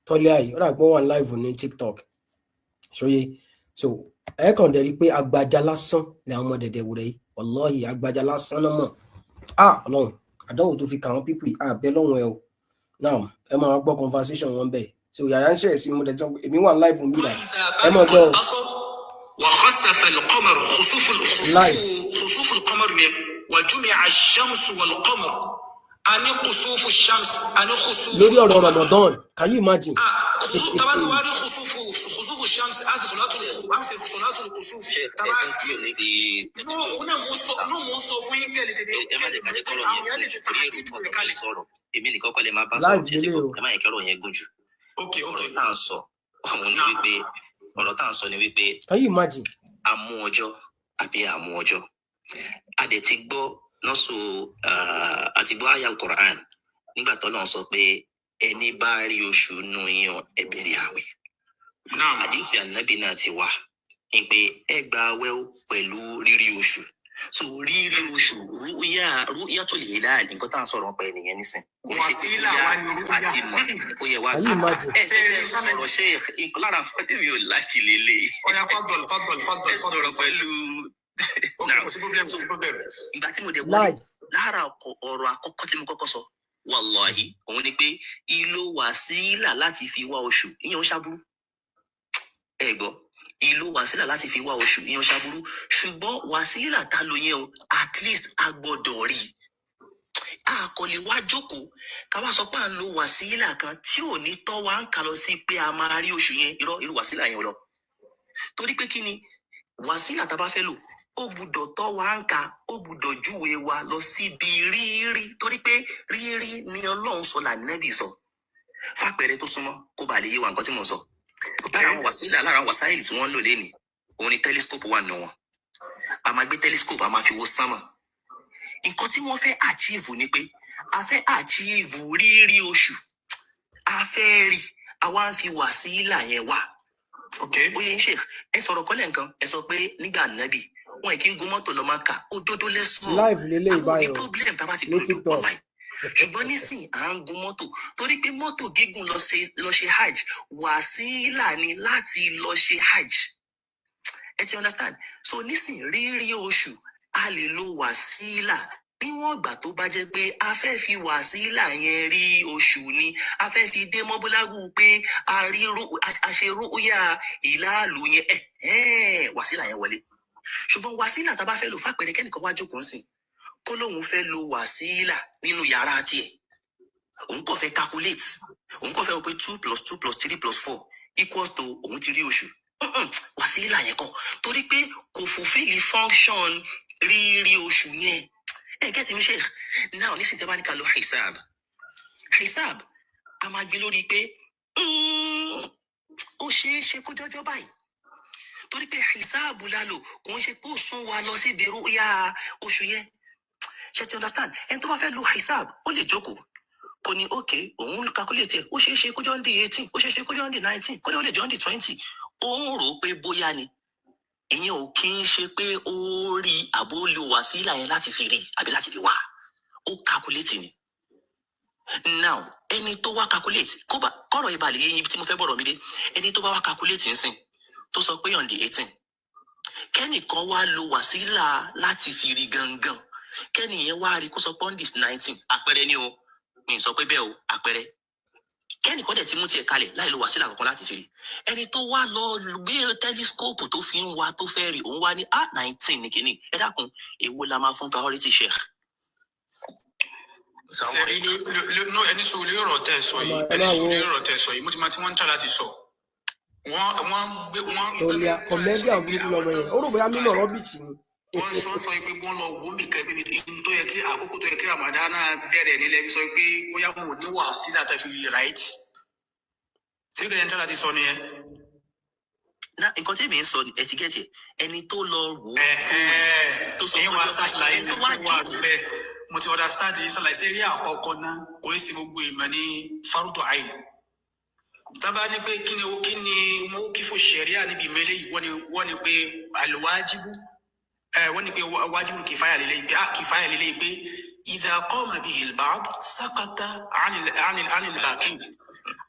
Toliat yìí ó dà pé wọ́n wà live ní TikTok ṣóyè so ẹ kàn dẹ̀ rí pé agbaja lásán ni àwọn ọmọ Dedewure yìí wallahi agbaja lásán náà mọ̀ Ọlọ́run àdánwò tó fi kà wọ́n pípì bẹ́ẹ̀ lọ́wọ́ ẹ o now ẹ máa gbọ́ conversation wọn bẹ́ẹ̀ so yàrá ń ṣe ẹ̀sìn mo dẹ̀ sọ pé èmi wà live ń bí báyìí ẹ mọ̀ gbọ́ وخسف القمر خسوف القمر وجمع الشمس والقمر أني خسوف الشمس أني خسوف lórí ọ̀rọ̀ Ramadan can you imagine طبعا تواري خسوف الشمس هذا صلاة الخسوف طبعا هنا موسو فين كده èmi nìkan kọ́ lè máa bá sọ̀rọ̀ ṣe tí kò má yẹ kí ọ̀rọ̀ yẹn gùn jù. ọ̀rọ̀ tá à ń sọ ni wípé can you imagine àmú ọjọ́ àbí àmú ọjọ́ a dẹ̀ ti gbọ́ nọ́ọ̀sù àti gbọ́ àyà Quran nígbà tó náà sọ pé ẹni bá rí oṣù nù yan ẹ bẹ̀rẹ̀ àwẹ̀. àdìsí ànábì náà ti wà ní pé ẹ gba àwẹ̀ pẹ̀lú rírí oṣù so rírí oṣù rúyà tó lè láàyè nǹkan tá à ń sọ̀rọ̀ pé nìyẹn nísìn. wàsílà wà ní àti mọ̀ ó yẹ wá sọ̀rọ̀ ṣe lára fọdé mi ò láti lélẹ̀. ọ̀yà fọ́dọ̀lù sọ̀rọ̀ pẹ̀lú. ìgbà tí mo dẹ̀ wọlé lára ọ̀rọ̀ àkọ́kọ́ tí mo kọ́kọ́ sọ wàláhì òun ni pé ìlò wàsílà láti fi wá oṣù ìyẹn ó ṣàbúrú ẹ gbọ́ ìlò wàsílà láti fi wá oṣù ìyẹn ó ṣàbúrú ṣùgbọ́n wàsílà ta ló yẹn o at least a gbọ́dọ̀ rí a kò lè wá jókòó ká wá sọ pé à ń lo wàsílà kan tí ò ní tọ́ wa ń kà lọ sí pé a máa rí oṣù yẹn irú wàsílà yẹn lọ torí pé kí ni wàsílà tá a bá fẹ́ lò ó gbúdọ̀ tọ́ wa ń kà ó gbúdọ̀ júwe wa lọ síbi rírí torí pé rírí ni Ọlọ́run sọ lànàbì sọ fàpẹẹrẹ tó súnmọ́ kó bàa lè yé wa nǹkan tí mo sọ lára àwọn wàsílà lára àwọn wàsáìlì tí wọ́n ń lò lénìí òun ni telescope wà nù wọn a máa gbé telescope a máa fi wo sánmọ̀ nǹkan tí wọ́n fẹ́ achieve ni pé a fẹ́ achieve rírí oṣù a fẹ́ rí àwa ń fi wàsílà yẹn wà ó yẹ ń ṣe ẹ sọ̀rọ̀ kọ́lẹ̀ nǹkan ẹ sọ pé nígbà nàbì wọn kì í gun mọ́tò lọ máa kà òdodo lẹ́sùn àwọn ní problem tá a bá ti gbọ́dọ̀ online ṣùgbọ́n nísìnyí à ń gun mọ́tò torí pé mọ́tò gígùn lọ ṣe hajj wàsílà ni láti lọ ṣe hajj ẹ ti understand so nísìnyí rírí oṣù a lè lo wàsílà níwọ̀n ìgbà tó bá jẹ́ pé a fẹ́ fi wàsílà yẹn rí oṣù ni a fẹ́ fi dé mọ́búlágù pé a ṣe rúyà ìlàlù yẹn wàsílà yẹn wọlé ṣùgbọ́n wàsílà tá a bá fẹ́ lò fàpẹẹrẹ kẹ́nìkan wá jókòó sí kó lóun fẹ́ lo wàsílà nínú yàrá tiẹ̀ òun kò fẹ́ calculate òun kò fẹ́ wọ pé 2+2+3+4 equals to òun ti rí oṣù wàsílà yẹn kọ́ torí pé kò fulfill function rírí oṣù yẹn get me sheikh now listen tẹ́ bá ní ká lọ hisab a máa gbé lórí pé ó ṣeé ṣe kó jọjọ báyìí torí pé hisab lálò kò ń ṣe pé ó sún wa lọ sí ìdèrò ìyá oṣù yẹn ṣe ti understand ẹni tó bá fẹ́ lo hisab ó lè jókòó kò ní okay òun calculate ẹ̀ ó ṣeé ṣe kó jọ ń di 18 ó ṣeé ṣe kó jọ ń di 19 kó lè jọ ń di 20 ó ń rò ó pé bóyá ni ìyẹn ò kí ń ṣe pé ó rí àbó lo wàsílà yẹn láti fi rí àbí láti fi wá ó calculate ni now ẹni tó wá calculate kọ́rọ̀ ìbàlẹ̀ yẹn ibi tí mo fẹ́ bọ̀rọ̀ mi dé ẹni tó bá wá calculate nsìn tó sọ pé on the 18 kẹ́nìkan wá lo wàsílà láti fi rí gangan kẹ́nìyẹn wá rí kó sọ pé on the 19 àpẹẹrẹ ni o mi sọ pé bẹ́ẹ̀ o àpẹẹrẹ kẹ́nìkan dẹ̀ ti mú tiẹ̀ kalẹ̀ láì lo wàsílà kankan láti fi rí ẹni tó wá lọ gbé tẹlifíṣkópù tó fi ń wa tó fẹ́ rí òun wá ní 19 ní kìíní ẹ dákun èwo la máa fún priority sheikh. ẹni sọ olóyè ọ̀rọ̀ tẹ́ sọ yìí mo ti máa tí wọ́n ń tà láti sọ wọ́n gbé Toliat kọ̀mẹ́dì àbúrú lọ́mọ yẹn ó rò bóyá mímọ̀ rọ́bìtì ni. wọ́n sọ pé wọ́n lọ wò mí kẹ́ pé tó yẹ kí àkókò tó yẹ kí Ramadan bẹ̀rẹ̀ nílẹ̀ sọ pé bóyá wọn ò ní wàsílà tó fi rí right tí ó kẹ́yìn ń tà láti sọ nìyẹn. na nǹkan tí èmi ń sọ ẹtíkẹ́tì ẹni tó lọ wò ó tó sọ pé ẹni tó wá jókòó mo ti understand yìí sàlàyé sí eré àkọ́kọ́ náà kò sí gbogbo ìmọ̀ ní fardu ain tábà ní pé kí ni mo kí fún ṣẹ̀ríà níbi ìmẹ́lẹ̀ yìí wọ́n ní pé àlùwájibú wọ́n ní pé wájibú kìfáyà lélẹ́yìí pé idha qama bihi al-ba'd saqata 'an al-baqin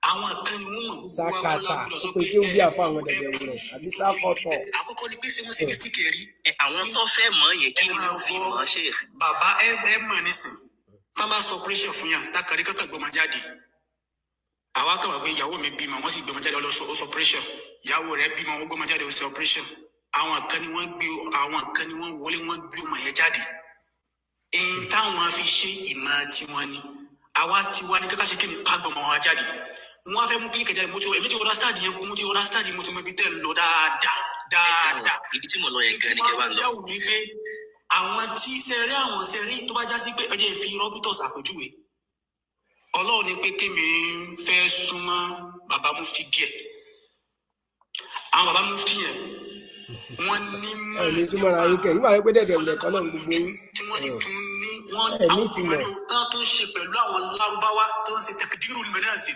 àwọn kan ni wọ́n mọ̀ gbogbo Sakata ó pe kí ó bí àfa àwọn Dedewure àbí sákọ̀tọ̀. àkọ́kọ́ ni pé ṣé wọ́n ṣe mistake rí. àwọn tó fẹ́ mọ̀ yẹn kí ni wọ́n fi mọ̀ ṣe. bàbá ẹ mọ̀ nísìn tá bá sọ operation fún yàn tá kàrí kọ́kọ́ gbọmọ jáde àwa kàn wá pé ìyàwó mi bímọ wọ́n sì gbọmọ jáde ó sọ operation ìyàwó rẹ̀ bímọ wọ́n gbọmọ jáde ó sọ operation àwọn kan ni wọ́n wọlé wọ́n gbé ọmọ yẹn jáde èyí táwọn fi ṣe ìmọ̀ tiwọn ni àwa tiwa ní kẹ́kẹ́ ṣe kí ni ká gbọmọ wa jáde wọ́n á fẹ́ mú kí ní kẹjáde mo ti understand yẹn mo ti mọ ibi tẹ́ lọ dáadáa. ibi tí mo lọ yẹn gan ni kẹ́ bá ń lọ. ìtumọ̀ wípé àwọn tí sẹ́rí tó bá já sí pé ọjọ́ ìfi rọ́bítọ̀sì àpèjúwe ọlọ́run ní pé kémi fẹ́ súnmọ́ bàbá mufti díẹ̀ àwọn bàbá mufti yẹn wọ́n ní mọ̀ ẹ̀mí túmọ̀ ra yín kẹ́ yín máa ń pé Dedewure kan náà gbogbo yín. tí wọ́n sì tún ní wọ́n àwọn ìwádìí tán tó ń ṣe pẹ̀lú àwọn lárúbáwá tó ń ṣe tẹkidiru mẹ́rẹ́ǹsì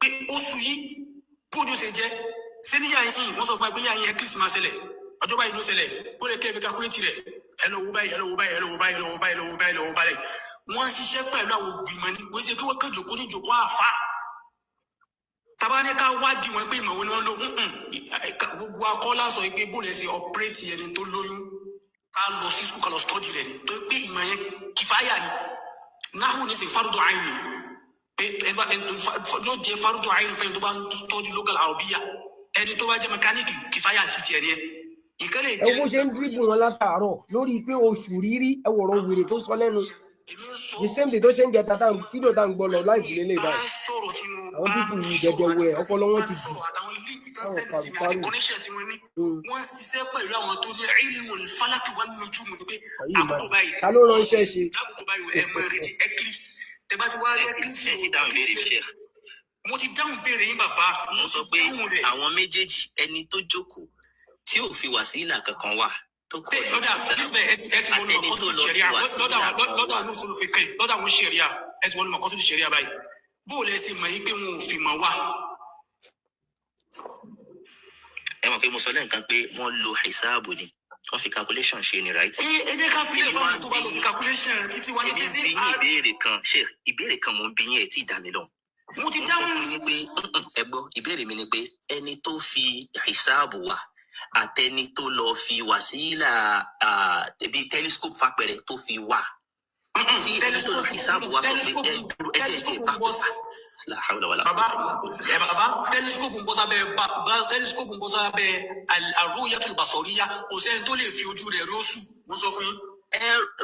pé oṣù yìí bójú ṣe jẹ́ ṣé níyà yín wọ́n sọ fún wa pé yà yín eclipse máa ṣẹlẹ̀ ọjọ́ báyìí ló ṣẹlẹ̀ ó lè kẹ́ ẹ̀fẹ́ calculate rẹ̀ ẹ lọ wo báyìí wọ́n ṣiṣẹ́ pẹ̀lú àwọn ògbìmọ̀ ni wọ́n ṣe pé wọ́n kẹ́jọ kó ní ìjòkó àfa tàbá ní ká wádìí wọn pé ìmọ̀ wọn ni wọ́n lò gbogbo akọ́lá sọ pé bóòlù ẹsẹ̀ ọ̀pẹ́rẹ́tì ẹni tó lóyún ká lọ sí skul ká lọ stọ́dì rẹ̀ ni tó pé ìmọ̀ yẹn kìfáyà ni náhùn ní sè fárúdọ̀ àìní pé ló jẹ́ fárúdọ̀ àìní fẹ́yìn tó bá ń stọ́dì local arabiya ẹni tó bá jẹ́ mẹkáníìkì kìfáyà ti tiẹ̀ ni ẹ bó ṣe ń dìbò wọn látàárọ̀ lórí pé oṣù rírí ẹ wọ̀rọ̀ wèrè tó sọ lẹ́nu the same day tó ṣe ń jẹ tata fídíò tá à ń gbọ́ lọ láì fìlẹ̀ lè báyìí àwọn pípù yìí Dedewure ọpọlọ wọn ti dùn wọ́n ṣiṣẹ́ pẹ̀lú àwọn tó ní ilmul falaki wan nujum ní pé àkókò báyìí ta ló ránṣẹ́ ṣe àkókò báyìí ẹ mọ retí eclipse tẹ bá ti wá rí eclipse mo ti dáhùn béèrè yín bàbá mo sọ pé àwọn méjèèjì ẹni tó jókòó tí ò fi wàsílà kankan wà tó kọ lọ́dà nísìlẹ̀ ẹ ti wọnú ọkọ̀ tó ṣẹ̀ríà lọ́dà àwọn olùsọ̀rọ̀ fi kẹ́ lọ́dà àwọn ṣẹ̀ríà ẹ ti wọnú ọkọ̀ tó ṣẹ̀ríà báyìí bó o lẹ ṣe mọ̀ yí pé wọn ò fi mọ̀ wá. ẹ mọ̀ pé mo sọ lẹ́ǹkan pé wọ́n lo hisabu ni wọ́n fi calculation ṣe ni right. ẹ bẹ́ẹ̀ ká fi lè fáwọn tó bá lọ sí calculation títí wá ní pé sí. ìbéèrè kan mò ń bí yín ẹ̀ tí ì dá mi lóhùn. mo ti dáhùn. ẹ gbọ́ ìbéèrè mi ni pé ẹni tó fi hisabu wà àtẹni tó lọ fi wàsílà bí telescope fapẹ̀rẹ̀ tó fi wà tí ẹni tó lọ hisabu wà sọ pé ẹ jẹ́ papọ̀ la hawla wala baba telescope ń bọ́ sábẹ́ al-ru'yatul basariyya kò sẹ́ni tó lè fi ojú rẹ̀ rósù wọ́n sọ fún yín.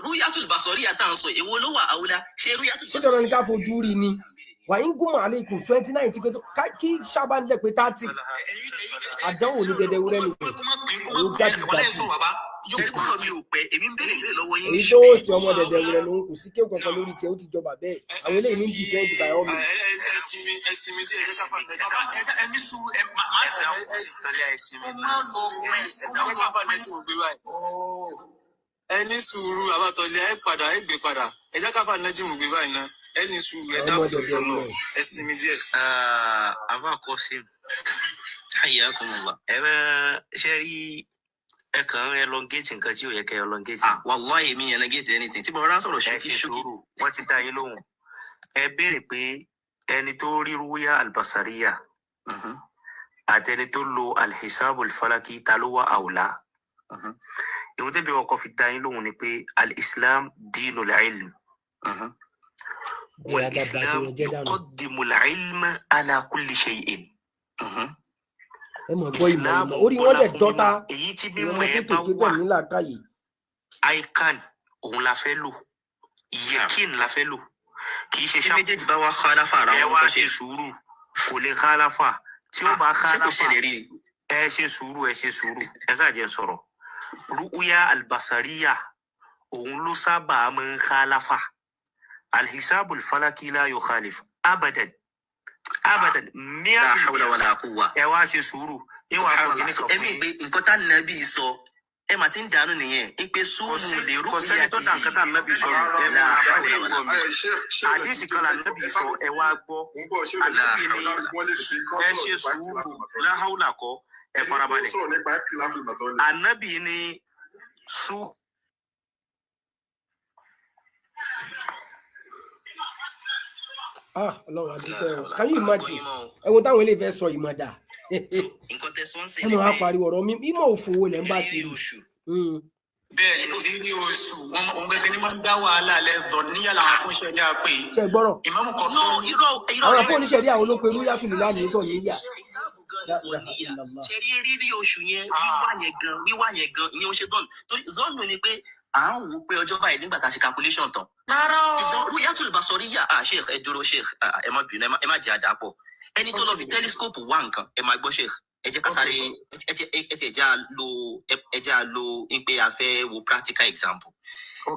ru'yatul basariyya tá à ń sọ èwo ló wà àwòlá ṣé ru'yatul basariyya. ṣé dandan ni ká fojú rí ni wà ń gún màálíkù 29 pé kí sábà ń lẹ̀ pé 30 àdánwò ní Dedewure mi pé òun jáde jáde ẹgbọ́n mi ò pẹ́ èmi ń béèrè lọ́wọ́ yín. èyí tó ṣe ọmọ Dedewure lòun kò sí kéwù kankan lórí tiẹ̀ ó ti jọba bẹ́ẹ̀ àwọn eléyìí ní defend by all means. ẹsìnmi tí ẹ̀ka fà lẹ́jà ẹ̀mí sùn máa sì ẹni sùúrù àbátọ̀lẹ̀ ẹ padà ẹ gbé padà ẹjá káfà nẹ́jìmù gbé báyìí ná ẹni sùúrù ẹ dáàbò tó lọ ẹsìnmi díẹ̀. àbá kọ sí àyà kò mọ̀ bá ẹ bẹ́ ṣe rí ẹ kàn ń elongate nǹkan tí ò yẹ kẹ́ elongate. wallahi èmi elongate anything tí mo rán sọ̀rọ̀ ṣókí ṣókí. wọ́n ti dá yín lóhùn ẹ béèrè pé ẹni tó rí ruya albasariya àtẹni tó lo alhisabul falaki ta ló wà àwòlá. ìwọ́n tẹ́bi ọkọ̀ fi dá yín lóhùn ni pé al-islam dinul ilm wal-islam yuqaddimul ilma ala kulli shay'in. ẹ mọ̀ gbọ́ ìmọ̀ orí wọn dẹ̀ dọ́ta èyí tí bí ọmọ mo ẹ bá kékeré wà pẹ̀lú làákàyè. ican òun la fẹ́ lò yekin la fẹ́ lò kì í ṣe ṣáà. tí méjèèjì bá wá khalafa ara wọn kọ́ ṣe sùúrù kò lè khalafa tí ó bá khalafa ẹ ṣe sùúrù ẹ ṣàjẹ́ sọ̀rọ̀. ru'ya albasariya òun ló sábà máa ń khalafa alhisabul falaki la yukhalif abadan la hawla wala quwwa. ẹ wá ṣe sùúrù ẹ wá sọ kìíní kan fún mi. pé nǹkan tá nàbí sọ ẹ mà ti ń dànù nìyẹn ipe sùúrù lè rú ìyá tí nǹkan tá nàbí sọ la hawla wala quwwa. àdìsí kan là nàbí sọ ẹ wá gbọ́ ànábì ni ẹ ṣe sùúrù la hawla kọ́ ẹ farabalẹ̀ ànábì ni Ọlọ́run adúpẹ́. Can you imagine? Ẹ wo táwọn ilé ìfẹ́ sọ ìmọ̀ dà. Nǹkan tẹ́ sọ́n ṣe Ẹ mọ̀ wá pariwo ọ̀rọ̀ mímọ̀ òfowó lẹ́ ń bá kiri. Bẹ́ẹ̀ ni rírí oṣù wọn gẹ́gẹ́ ní máa ń dá wàhálà lẹ́zọ̀ níyà làwọn fún iṣẹ́ ní àpè. Ṣé gbọ́rọ̀? Ìmáàmù kan No, àwọn afọ́níṣẹ́ rí àwọn olóko irú yàtọ̀ nílá ní ìtọ̀ níyà. Ṣé rírí oṣù yẹn wíwá yẹn gan ìyẹn ó ṣe dọ́nù. Torí dọ́nù ni pé à ń wò pé ọjọ́ báyìí nígbà tá a ṣe calculation tán. rárá o. Ṣùgbọ́n yàtọ̀ lè bá sọ rí yà Sheikh ẹ dúró Sheikh ẹ má bínú ẹ má jẹ́ àdàpọ̀. Ẹni tó lọ fi telescope wá nǹkan ẹ máa gbọ́ Sheikh. Ẹ jẹ́ ká sáré ẹ jẹ́ à lo pé a fẹ́ wo practical example.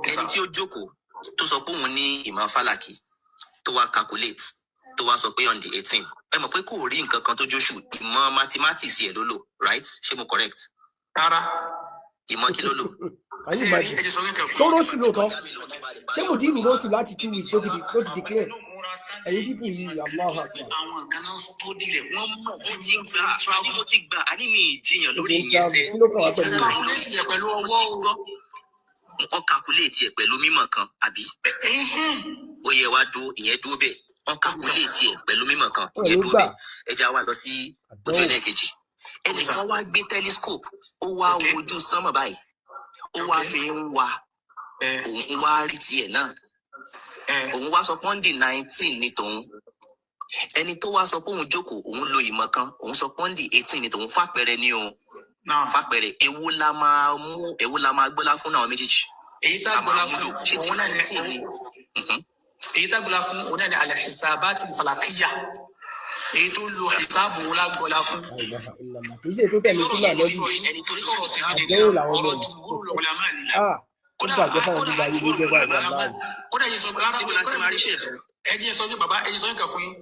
Ẹni tí ó jókòó tó sọ pé òun ní ìmọ̀ fálàkì tó wá calculate tó wá sọ pé on the 18 ẹ mọ̀ pé kò rí nǹkan kan tó jóṣù ìmọ̀ mathematics ẹ̀ ló lò right ṣé mo correct? Rárá. Ìmọ̀ kí ló lò? Sọ̀rọ̀ oṣù lóòótọ́. Ṣé mo dín ìrìnà oṣù láti 2 weeks tó ti declare? Ẹ̀yin bíbù yìí Allahu Akbar. Àwọn nǹkan náà tó di rẹ̀ wọ́n mọ̀ Mo ti gbà á ní mi ìjiyàn lórí ìyẹn sẹ́. Kí ló kàn wá pẹ̀lú calculate rẹ̀ pẹ̀lú ọwọ́ o. Wọ́n calculate ẹ̀ pẹ̀lú mímọ̀ kan àbí? Ó yẹ wá dúró ìyẹn dúró bẹ́ẹ̀. Wọ́n calculate ẹ̀ pẹ̀lú mímọ̀ kan ìyẹn dúró bẹ́ẹ̀. Ẹ já wa lọ sí ojú ẹlẹ́ẹ̀kejì. Ẹnìkan wá gbé telescope ó wá wojú sánmọ̀ báyìí. Ó wá fi ń wa òun wá rí tiẹ̀ náà. Òun wá sọ pọ́ndì 19 ní tòun. Ẹni tó wá sọ pé òun jókòó òun lo ìmọ̀ kan òun sọ pọ́ndì 18 ní tòun fàpẹẹrẹ ní o. Fàpẹẹrẹ èwo la máa gbọ́lá fún náà méjèèjì. Èyí tá gbọ́lá fún ṣé ti 19 ni. Èyí tá gbọ́lá fún òun náà ni al-hisabati al-falakiyya. Èyí tó lo hisabu wọn la gbọ́lá fún. Kì í ṣe tó tẹ̀lé sílẹ̀ lọ́dún. Ẹni tó sọ̀rọ̀ sí Àdéhùn làwọn ọmọ ọ̀rọ̀ jumhurul ulama ni. Ó bàjẹ́ fáwọn bíbá yìí ló jẹ́ báyìí láàyè. Kódà yìí sọ pé rárá Níbo la ti máa rí Sheikh? ẹni sọ pé bàbá ẹni sọ nǹkan fún yín.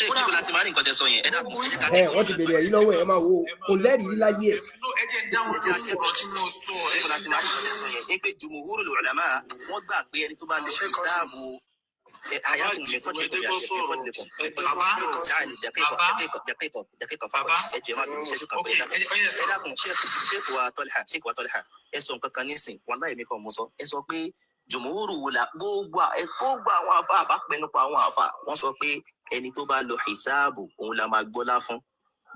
Níbo la ti máa rí nǹkan tẹ́ sọ yẹn? Ẹ dákun ẹ ká Wọ́n ti bèrè ẹ̀yìn lọ́wọ́ ẹ̀ máa wo kò lẹ́rìí láyé ẹ̀. Ẹ jẹ́ dáhùn tó ọ̀rọ̀ tí mo sọ. níbo la ti máa rí nǹkan tẹ́ sọ yẹn? Ní pé jumhurul ulama wọ́n gbà pé ẹni tó bá lo ìsáàbù حياتهم من فضل شيخ وطلحة ẹsọ nǹkan kan nísìn wọn láì mi kàn mú sọ ẹ sọ pé jùmọ̀wòrò wò la gbogbo àwọn àfa àbápẹnupọ àwọn àfa wọn sọ pé ẹni tó bá lo hisabu òun la máa gbọ́lá fún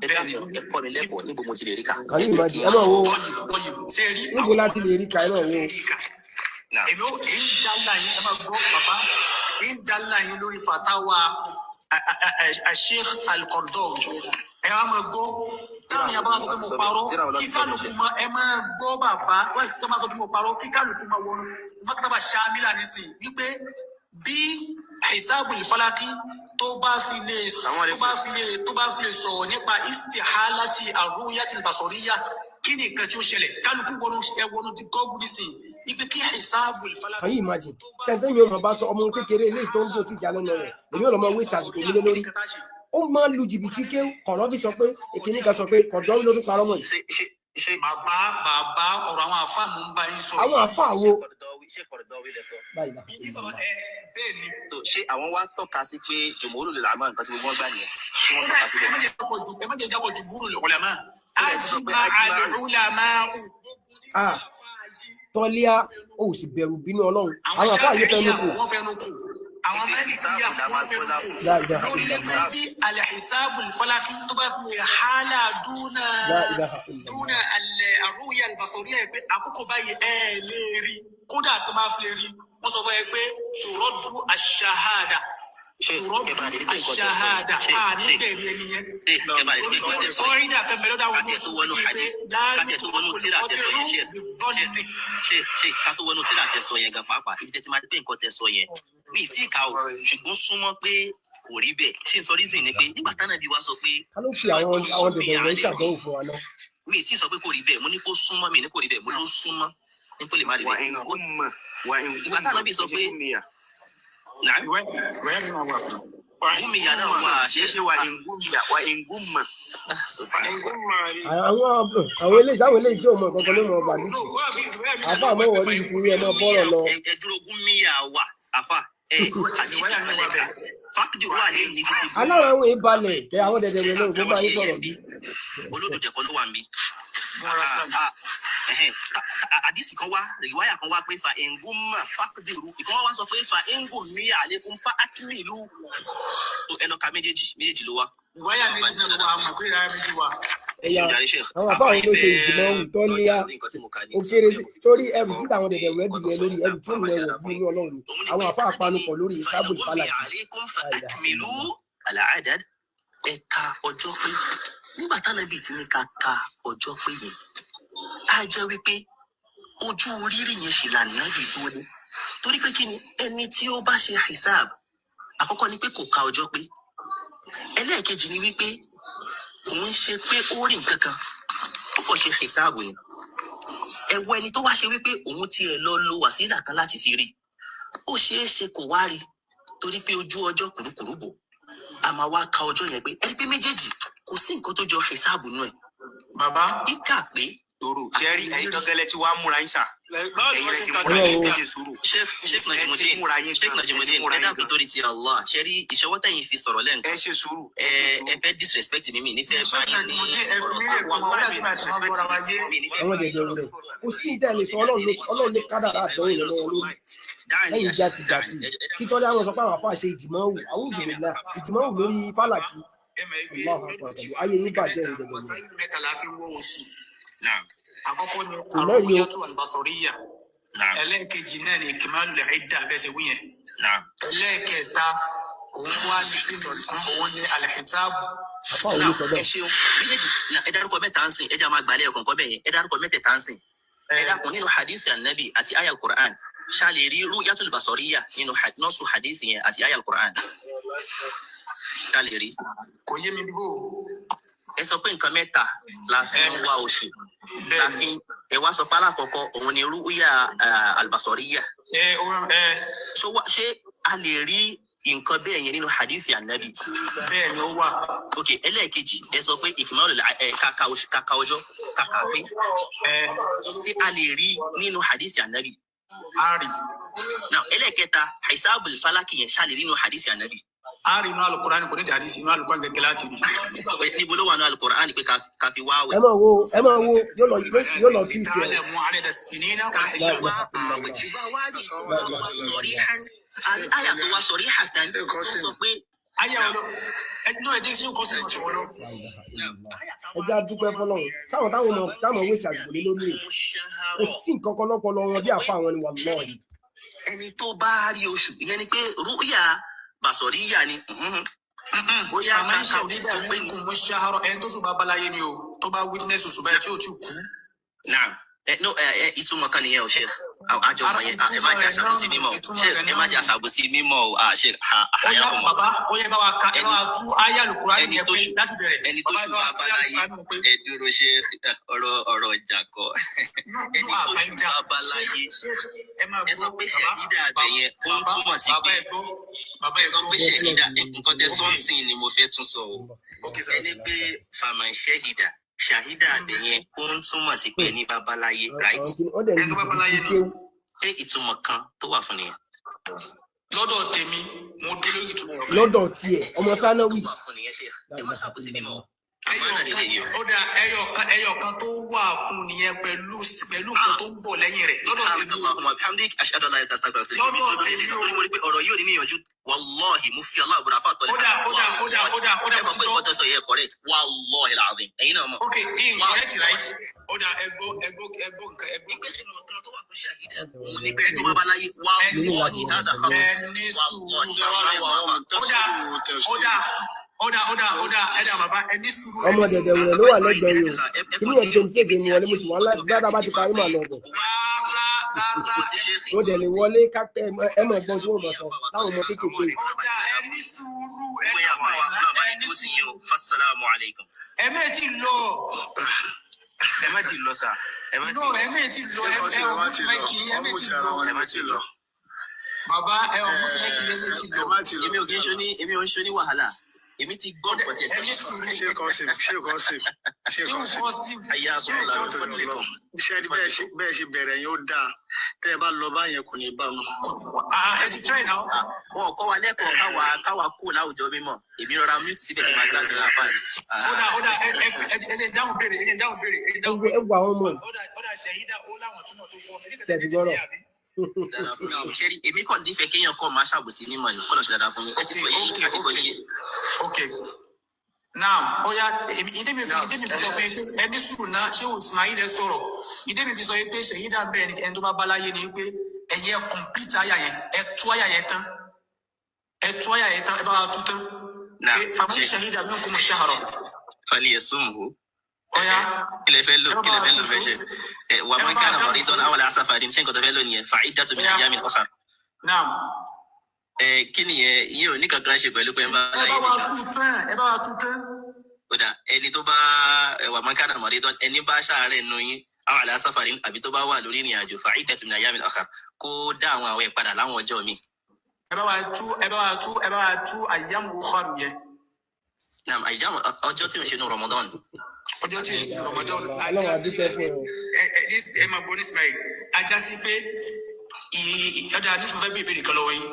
ẹ̀kọ́ mi lẹ́kọ̀ọ́ níbo mo ti lè rí ká. kàní ìmájì ẹ máa wo níbo láti lè rí ká ẹ máa wo. èmi ò ń dálà yín ẹ máa gbọ́ bàbá ń dálà yín lórí fatawa Sheikh Al-Qaradawi ẹ wá máa gbọ́ táwọn yàrá bá sọ pé mo parọ́ kí kálukú mọ ẹ máa gbọ́ bàbá wáyé tó bá sọ pé mo parọ́ kí kálukú mọ wọnú maktaba shamila nísìn wípé bí hisabul falaki tó bá fi lè sọ̀rọ̀ nípa istihalati arruyatil basoriya kí ni nǹkan tí ó ṣẹlẹ̀ kálukú wọnú ti gọ́gùn nísìn ibi kí hisabul falaki. Can you imagine ṣẹ́ńtẹ́ mi ò mọ̀ bá sọ ọmọ kékeré eléyìí tó ń bò tí ìjà lẹ́nu rẹ̀ èmi ò lọ́ mọ wí sàṣìkò mi lé lórí ó máa ń lu jìbìtì ké kọ̀rọ̀ bí sọ pé èkìní kan sọ pé kọ̀dọ̀ ló tún parọ́ mọ́ yìí. Bàbá ọ̀rọ̀ àwọn àfáà mú ń bá yín sọ. Àwọn àfáà wo. Ṣé Qaradawi lẹ sọ? Bẹ́ẹ̀ ni. Ṣé àwọn wá tọ́ka sí pé jumhurul ulama nǹkan tí gbogbo wọn gbà nìyẹn? Ẹ má jẹ́ jábọ̀ jumhurul ulama. Ajma al-ulama. Tọ́líà ó sì bẹ̀rù bínú Ọlọ́run. Àwọn àfáà yìí fẹnu kù. Àwọn mẹ́rìndínlẹ́yà wọ́n fẹnu kù. Lórí lẹ́gbẹ̀ẹ́ bí al-hisabul falaki tó bá fi hálà dúnà arruya al-basariya pé àkókò báyìí ẹ lè rí kódà tó máa fi lè rí wọ́n sọ fún ẹ pé turaddu ash-shahada. Ash-shahada níbẹ̀ ni ẹni yẹn. Sọ́ọ́rìdà kẹmẹ́lẹ́ dáwọn ọmọ sọ pé láàyè tó wọnú tíra tẹ̀sán yẹn ṣe ká tó wọnú tíra tẹ̀sán yẹn gan pàápàá ibi tẹ́tí máa dé pé nǹkan tẹ̀sán yẹn mi ì tí ì ká o ṣùgbọ́n súnmọ́ pé kò rí bẹ́ẹ̀ ṣé n sọ rí sìn ni pé nígbà táwọn ẹbí wa sọ pé. ká ló fi àwọn dèbè rẹ̀ ṣàdánwò fún wa náà. mi ì tí ì sọ pé kò rí bẹ́ẹ̀ mo ní kó súnmọ́ mi ní kò rí bẹ́ẹ̀ mo ló súnmọ́ ní kó lè má rí bẹ́ẹ̀. ìgbà táwọn ẹbí sọ pé Gumiya náà wà ṣeéṣe wà ngúmà. Àwọn eléyìí tí ò mọ kankan ló mọ ọgbà nìtì. Àfà àmọ́ wọlé ti rí ẹmọ bọ́rọ̀ lọ. Ẹ dúró Gumiya wà àfà fákìdì wà ní ní títí. Aláwọ̀ àwọn ìbalẹ̀ tẹ àwọn Dedewure náà gbogbo ayé sọ̀rọ̀ bí. Olódò dẹ̀kọ́ ló wà ń bí. àdìsí kan wá rìwáyà kan wá pé fa enguma fàkìdìrú ìkan wá sọ pé fa engo mi àlékún fa akímìlú ẹnọka méjèèjì ló wá. ìwáyà méjì náà ló wà àmọ́ pé ìráyà méjì wà. àwọn àbáwọn ló ṣe ìgbìmọ̀ ohun tó ní á ó kéré torí ẹrù tí àwọn dẹ̀dẹ̀ rẹ̀ dìde lórí ẹrù tó ń lẹ̀ wọ̀ fún inú ọlọ́run àwọn àfa àpanupọ̀ lórí ìsábùl fálàkì. akímìlú àlàádàd ẹ̀ka ọjọ́ pé nígbà tánàbì tí ní ká ka ọjọ́ pé yẹn á jẹ́ wípé ojú rírì yẹn ṣì lànà ìdúró ní torí pé kí ni ẹni tí ó bá ṣe hisab àkọ́kọ́ ni pé kò ka ọjọ́ pé ẹlẹ́ẹ̀kejì ni wípé òun ṣe pé ó rí nǹkan kan ó kàn ṣe hisab ni ẹ̀wọ̀ ẹni tó wá ṣe wípé òun tiẹ̀ lọ lo wàsílà kan láti fi rí ó ṣeé ṣe kò wá rí torí pé ojú ọjọ́ kùrukùru bò a máa wá ka ọjọ́ yẹn pé ẹni pé méjèèjì kò sí nǹkan tó jọ hisab nù ẹ̀. bàbá kíkà pé toro sẹ́rí ẹ̀yin gángan tí wàá múra yín sà. báwo ni wọ́n ṣe ń múra yín méje sùúrù. Sheikh Najimudin ẹ dákun torí ti Allah ṣẹ́rí ìṣọwọ́ tẹ̀yìn fi sọ̀rọ̀ lẹ́ǹkan. ẹ ṣe sùúrù. ẹ fẹ́ disrespect mi nífẹ̀ẹ́ báyìí ní àwọn dẹ̀dẹ̀ rẹ̀ kò sí ìdẹ́lẹ̀ sọ ọlọ́run ló kádàrá àdánwò lọ́wọ́ lórí lẹ́yìn jàtìjàtì kí tọ́lá àwọn sọ pé àwọn afáà ṣe ìjìmọ̀wù àwọn òṣèlú ìjìmọ̀wù lórí fálàkì ayé yín bàjẹ́ ìdẹ̀dẹ̀ rẹ̀. àkọ́kọ́ ni àrùbíyàtú àlùbásọ̀ríyà ẹlẹ́ẹ̀kejì náà ni ìkìmálù ẹ̀dá bẹ́sẹ̀ wíyẹn ẹlẹ́ẹ̀kẹta òun wá ní pínlẹ̀ òun ní alẹ́kìtàbù. ẹ ṣeun méjèèjì ẹ dárúkọ mẹ́ta ń sìn ẹ jẹ́ àwọn àgbàlẹ̀ ẹ̀kọ́ nǹkan bẹ́ẹ̀ yẹn ẹ dárúkọ mẹ́tẹ̀ẹ̀ta ń sìn ẹ dákun nínú hadith anabi àti aya al-Qur'an ṣáàlè rí ru'yatul basariyya nínú nọ́ọ̀sù hadith yẹn àti aya al-Qur'an ṣáàlè rí. kò yé mi bíbó. ẹ sọ pé nǹkan mẹ́ta la fi ń wá oṣù la fi ẹ wá sọ pé alákọ̀ọ́kọ́ òun ni ru'ya al-basariyya. ṣé a lè rí nǹkan bẹ́ẹ̀ yẹn nínú hadith anabi. bẹ́ẹ̀ ni ó wà. ok ẹlẹ́ẹ̀kejì ẹ sọ pé ìkìmọ̀lù kàkà ọjọ́ kàkà pé ṣé a lè rí nínú hadith anabi. a rí. now ẹlẹ́ẹ̀kẹta hisabul falaki yẹn ṣá lè rí nínú hadith anabi. a rí inú alukurani kò ní dàdí sí inú alukurani gẹ́gẹ́ láti rí. níbo ló wà nínú alukurani pé ká fi wá wẹ̀. ẹ máa wo yóò lọ kí ìṣe ẹ. Aya tó wá sọ̀rí hàtàn ó sọ pé aya ọlọ ẹnu ẹ jẹ́ sí nǹkan sí ìṣòro lọ. ẹ já dúpẹ́ fọlọ́run táwọn wíṣà àsìkò lé lórí rẹ̀ kò sí nǹkan kan lọ́pọlọ wọn bí àfa àwọn ni wà lọ́ọ̀yì. ẹni tó bá rí oṣù ìyẹn ni pé rúyà bàṣọ̀ríyà ni bóyá kàkà oṣù tó pé ní. mo ṣàárọ̀ ẹni tó sùn bá balaye ni o tó bá witness oṣù báyìí tí ò tí kú. ìtumọ̀ kan nìyẹn o ṣe àjọ ọmọ yẹn ẹ má jẹ́ àṣàbòsí mímọ́ ṣe ẹ má jẹ́ àṣàbòsí mímọ́ ṣe àyà ọmọ. bàbá ó yẹ bá wa ka ẹ bá wa tú ayé àlùkùrá yẹn pé láti bẹ̀rẹ̀. ẹni tó ṣù bá balaye ẹ dúró ṣe ọ̀rọ̀ ìjà kọ ẹni tó ṣù bá balaye ẹ sọ pé ṣẹ̀yídà àbẹ̀yẹn ó ń túmọ̀ sí pé ẹ sọ pé ṣẹ̀yídà nǹkan tẹ sọ́ọ̀sìn ni mo fẹ́ tún sọ o ẹni pé fàmà ṣẹ̀yídà ṣàhídà àbẹ̀yẹn ó ń túmọ̀ sí pé ní babaláyé right. ẹni babaláyé ni. ṣé ìtumọ̀ kan tó wà fún nìyẹn. lọ́dọ̀ tèmi mo dúró ìtumọ̀ rẹ̀. lọ́dọ̀ tiẹ̀ ọmọ sánáwì. ẹ má ṣàkóso mímọ́. ẹyọ kan tó wà fún nìyẹn pẹ̀lú nǹkan tó ń bọ̀ lẹ́yìn rẹ̀. lọ́dọ̀ tèmi ọ̀rọ̀ yóò ní níyànjú wàláhì mo fi aláàbùrà fún àtọ́lẹ̀. ẹ mọ̀ pé ìkọ́tẹ́ sọ yẹ correct wàláhì làbí ẹ̀yin náà mọ̀. ok incorrect right. ẹgbó nǹkan ẹgbó. ìgbẹ́ tí mo kan tó wà fún ṣàhídà òun ní pé tó bá balaye wàláhì hádà khamr. ẹni sùúrù ẹ̀dá bàbá ẹni sùúrù. ọmọ dẹ̀dẹ̀ wẹ̀ ló wà lẹ́gbẹ̀ẹ́ yìí o kí ni ọ̀dọ́ mi ṣègbè mi wọlé mo sì wọ́n láti dáadáa bá ti parí màá lọ bọ̀. mo dẹ̀ lè wọlé kápẹ́ ẹ mọ̀ ẹ̀gbọ́n tí wọ́n mọ̀ sọ táwọn ọmọ kékeré. ẹni sùúrù ẹni sùúrù. fassalamu alaikum. ẹ má ti lọ. ẹ má ti lọ sà. ẹ má ti lọ ẹ má ti lọ. bàbá ẹ ọmọ tí ẹ ti lọ. èmi ò kì í ṣe ní wàhálà. èmi ti gbọ́ pọ̀ tí ẹ sọ. ṣé kan sí. ayé àbọ̀ làwọn tó ń lè kọ́. iṣẹ́ bẹ́ẹ̀ ṣe bẹ̀rẹ̀ yẹn ó dáa tẹ́ ẹ bá lọ báyẹn kò ní bá wọn. ẹ ti try now. wọn kọ́ wa lẹ́kọ̀ọ́ káwa kú láwùjọ mímọ́ èmi rọra mute síbẹ̀ ní ma gbàgbé àbá yìí. ó dà ẹ dáhùn béèrè. ẹ wà wọn mọ. ṣẹ̀yídà ó láwọn túmọ̀ tó pọ̀ ṣe ti gbọ́rọ̀. ṣẹ́rí èmi kàn dífẹ́ kéèyàn kọ́ máa ṣàbòsí mímọ̀ ní kọ́nà ṣe dáadáa fún mi ẹ ti sọ èyí kí àti kọ́ yìí. ok now oya ìdẹ́mi fi sọ pé ẹni sùúrù náà ṣé o Ismail ẹ sọ̀rọ̀ ìdẹ́mi fi sọ pé ṣẹ̀yídà bẹ́ẹ̀ ni ẹni tó bá bá láyé ni pé ẹ̀yẹ kọ̀mpútà àyà yẹn ẹ tú àyà yẹn tán ẹ bá wa tú tán fàmí ṣẹ̀yídà mi kò mọ̀ ṣàrọ̀. fali yasumhu oya kílẹ̀ fẹ́ lò fẹ́ ṣe wà man kana maridan aw ala safarin ṣé nǹkan tó fẹ́ lò nìyẹn fa iddatu min ayyamin ukhar. naam. kí nìyẹn yín ò ní kankan ṣe pẹ̀lú pé ń bá láyé ẹ bá wa tú tán. kódà ẹni tó bá wà man kana maridan ẹni bá ṣàárẹ̀ nù yín aw ala safarin àbí tó bá wà lórí ìrìn àjò fa iddatu min ayyamin ukhar kó dá àwọn àwẹ̀ padà láwọn ọjọ́ mi. ẹ bá wa tú ayyamu ukhar yẹn. naam ayyamu ọjọ́ tí ò ṣe ní Ramadan. ọjọ́ tí ò ṣe ní Ramadan ajásí ẹ máa bọ́ ní Ismail ajásí pé ọjà àdísùn fẹ́ bí ìbéèrè kan lọ́wọ́ yín.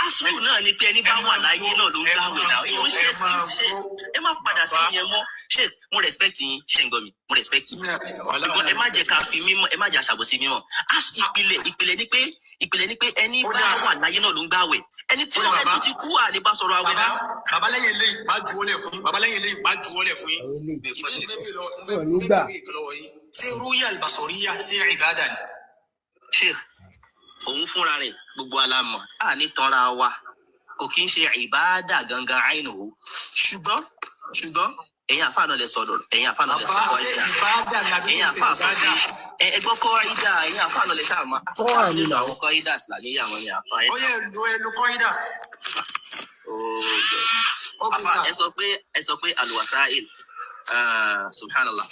asúrù náà ni pé ẹni bá wà láyé náà ló ń gbàwé náà ìwọ ṣe ṣe ẹ má padà sí ìyẹn mọ́ ṣe mo respect yín ṣe ń gbọ́ mi mo respect yín ẹ má jẹ́ ká fi mímọ́ ẹ má jẹ́ àṣàbòsí mímọ́ ìpìlẹ̀ ni pé ẹni bá wà láyé náà ló ń gbàwé ẹni tí ó ẹni ti kú àlè bá sọ̀rọ̀ àwẹ̀ náà. babalẹ́yìn eléyìí má juwọ́lẹ̀ fún yín ṣé rúyà albasoriya ṣé ìbádà ni. sheikh òun fúnra rẹ̀ gbogbo alámọ̀ a ní tanra wa kò kí ń ṣe ìbáàdà gangan àìnù o ṣùgbọ́n ẹ̀yin àfáà náà lè sọ̀rọ̀ ẹ̀yin àfáà náà lè sọ̀rọ̀ ẹ̀yin àfáà sọ pé ẹgbọ́ kọ́ ìdá ẹ̀yin àfáà náà lè ṣàmà àwọn kọ́ ìdá sílàníyà wọn ni àfáà ẹ̀. ó yẹ ẹnu kọ́ ìdá. ẹ sọ pé alwasail subhanallah